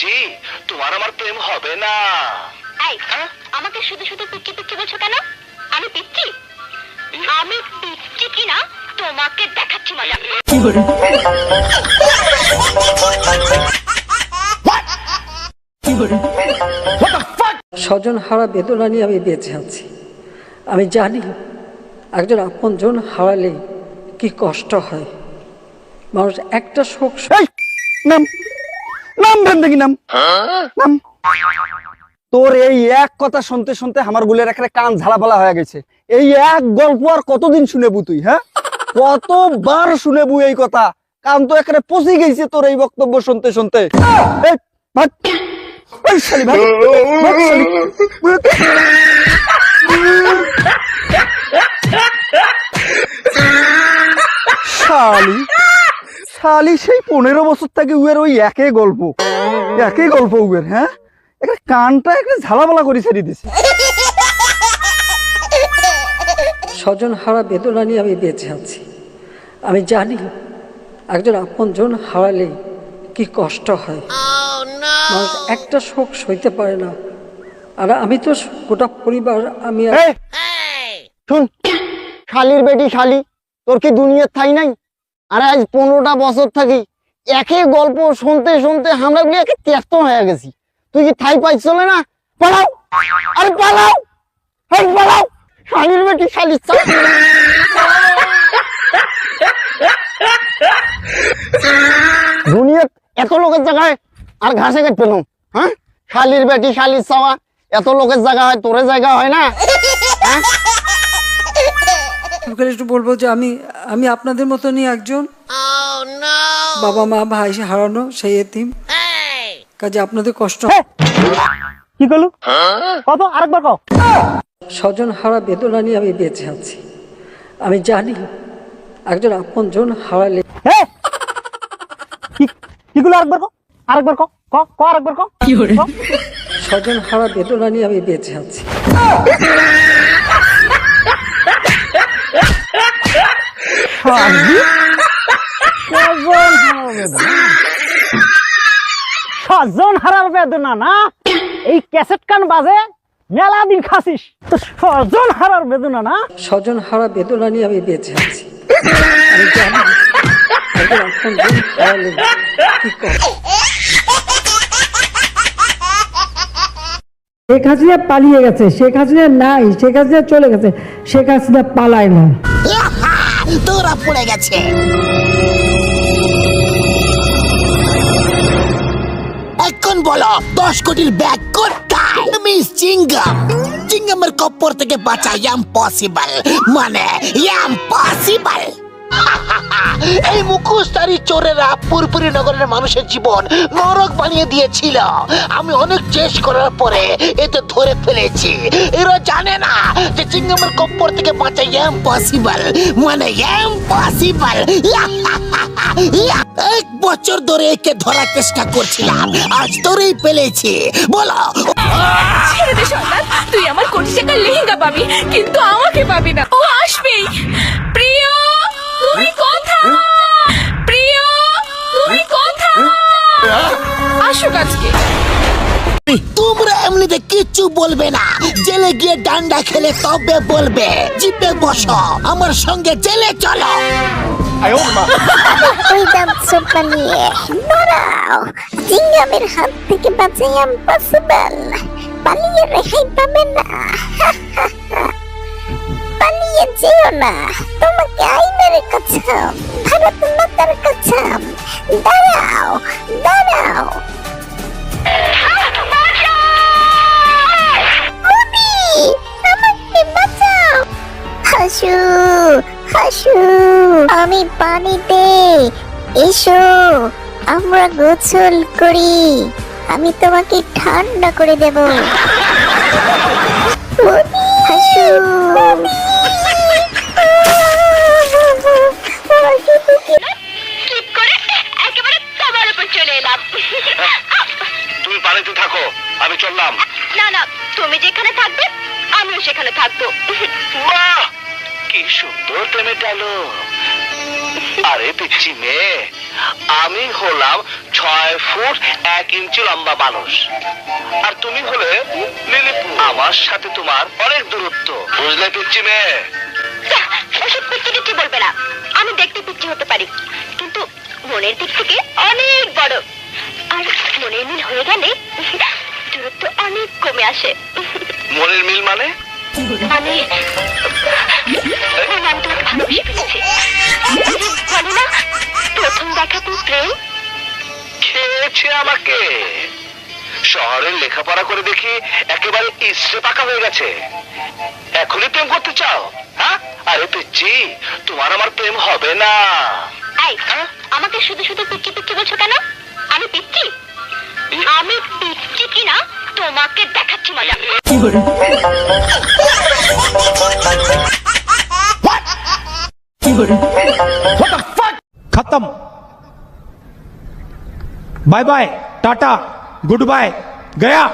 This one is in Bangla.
পিচ্ছি, তোমার আমার প্রেম হবে না। এই, আমাকে শুধু শুধু পিচ্ছি পিচ্ছি বলছো কেন? আমি পিচ্ছি? আমি পিচ্ছি কিনা তোমাকে দেখাচ্ছি মজা। স্বজন হারা বেদনা নিয়ে আমি বেঁচে আছি। আমি জানি একজন আপনজন হারালে কি কষ্ট হয়। মানুষ একটা শোক নাম নাম ভেন্দি নাম নাম। তোর এই এক কথা শুনতে শুনতে আমার গুলের একটা কান ঝালাপালা হয়ে গেছে। এই এক গল্প আর কতদিন শুনেবু তুই? হ্যাঁ, কতবার শুনেবু এই কথা? কান তো একেবারে পচে গেছে তোর এই বক্তব্য শুনতে শুনতে। এই, ভাগ। এই শালি, ভাগ। ভাগ শালি। শালি শালি সেই 15 বছর থেকে উয়ের ওই একই গল্প উয়ের। হ্যাঁ, একটা কানটা একটা ঝালাপালা করে ছেড়ে দিছে। স্বজন হারা বেদনা নিয়ে আমি বেঁচে আছি। আমি জানি একজন আপনজন হারালে কি কষ্ট হয়। মানুষ একটা শোক সইতে পারে না। আর আমি তো গোটা পরিবার। আমি শুন, শালির বেটি শালি, তোর কি দুনিয়ার ঠাই নাই? আরে আজ 15টা বছর থাকি একই গল্প শুনতে শুনতে আমরা একে ত্যক্ত হয়ে গেছি। তুই কি ঠাই পাইছ না? পালাও, আরে পালাও, এই পালাও, শালির বেটি শালি। দুনিয়া এত লোকের জায়গায় আর ঘাসে কেটে পেলাম। হ্যাঁ, শালির বেটি শালির চাওয়া এত লোকের জায়গা হয়, তোরে জায়গা হয় না? হ্যাঁ, একটু বলবো যে আমি আপনাদের মতনই একজন। বাবা মা ভাই হারানো সেই এতিম। কাজে আপনাদের কষ্ট। কি করলু? কত আরেকবার কও। স্বজন হারা বেদনা নিয়ে আমি বেঁচে আছি। আমি জানি একজন আপনজন হারালে কিগুলো আরেকবার কও, আরেকবার কও, আরেকবার কও। স্বজন হারা বেদনা নিয়ে আমি বেঁচে আছি। স্বজন হারার বেদনা না? এই ক্যাসেট কান বাজে মেলা দিন খাসিস। স্বজন হারার বেদনা না? স্বজন হারা বেদনা নিয়ে আমি বেঁচে আছি। আমি জানি একজন আপনজন হারালে কি কষ্ট। শেখ হাসিনা পালিয়ে গেছে, শেখ হাসিনা নাই, শেখ হাসিনা চলে গেছে, শেখ হাসিনা পালায় না। তোরা পড়ে গেছে। এখন বলো 10 কোটির ব্যাগ কোথায়? মিস চিংগাম। চিংগামের কপ্পর থেকে বাঁচা ইম্পসিবল, মানে ইম্পসিবল। এই মুখোশধারী চোরেরা পুরপুরি নগরের মানুষের জীবন নরক বানিয়ে দিয়েছিল। আমি অনেক চেষ্টা করার পরে এতে ধরে ফেলেছি। এরা জানে না যে চিংগামের কপ্পর থেকে বাঁচা ইম্পসিবল, মানে ইম্পসিবল। 1 বছর ধরে একে ধরার চেষ্টা করছিলাম, আজ ধরেই পেলেছি। বলো, ছেড়ে দে সন্তান, তুই আমার কোটি টাকার লেহেঙ্গা পাবি, কিন্তু আমাকে পাবি না। ও আসবেই। প্রিয়, তুই কোথায়? প্রিয়, তুই কোথায়? আসুক আজকে। তোমরা এমনিতে কিচ্ছু বলবে না, জেলে গিয়ে ডান্ডা খেলে তবে বলবে। জিপে বসো, আমার সঙ্গে জেলে চলো। ওই ডান্সার পালিয়ে নড়াও। জিঙ্গামের হাত থেকে বাঁচা ইম্পসিবল। পালিয়ে রেহাই পাবে না। পালিয়ে যেও না, তোমাকে আইনের কাছাম, ভারত মাতার কাছাম। দাঁড়াও, দাঁড়াও। আমাকে বাঁচাও। হাসু, হাসু, আমি পানিতে। এসো, আমরা গোসল করি। আমি তোমাকে ঠান্ডা করে দেব। হাসু, স্লিপ করে একেবারে তোমার উপর চলে এলাম। তুমি পানিতে থাকো, আমি চললাম। না না, তুমি যেখানে থাকবে আমিও সেখানে থাকবো। বাহ, কি সুন্দর প্রেমে গেল। আরে পিচ্ছি মেয়ে, আমি হলাম 6 ফুট 1 ইঞ্চি লম্বা মানুষ, আর তুমি হলে লিলিপু। আমার সাথে তোমার অনেক দূরত্ব, বুঝলে পিচ্চি মেয়ে? এসব পিচ্ছি পিচ্ছি বলবে না। আমি দেখতে পিচ্ছি হতে পারি, কিন্তু মনের দিক থেকে অনেক বড়। আর মনের মিল হয়ে গেলে দূরত্ব অনেক কমে আসে। মনের মিল মানে? মানে আমি তোমাকে ভালোবেসে ফেলেছি। বলে না, প্রথম দেখাতেই প্রেম। খেয়েছে আমাকে। শহরের লেখাপড়া করে দেখি একেবারে ইসরে পাকা হয়ে গেছে। এখনই প্রেম করতে চাও? হ্যাঁ, আরে পিচ্ছি, তোমার আমার প্রেম হবে না। এই, আমাকে শুধু শুধু পিচ্ছি পিচ্ছি বলছো কেন? আমি পিচ্ছি? আমি পিচ্ছি কিনা তোমাকে দেখাচ্ছি মজা। खत्म। Bye bye, tata, good bye, गया।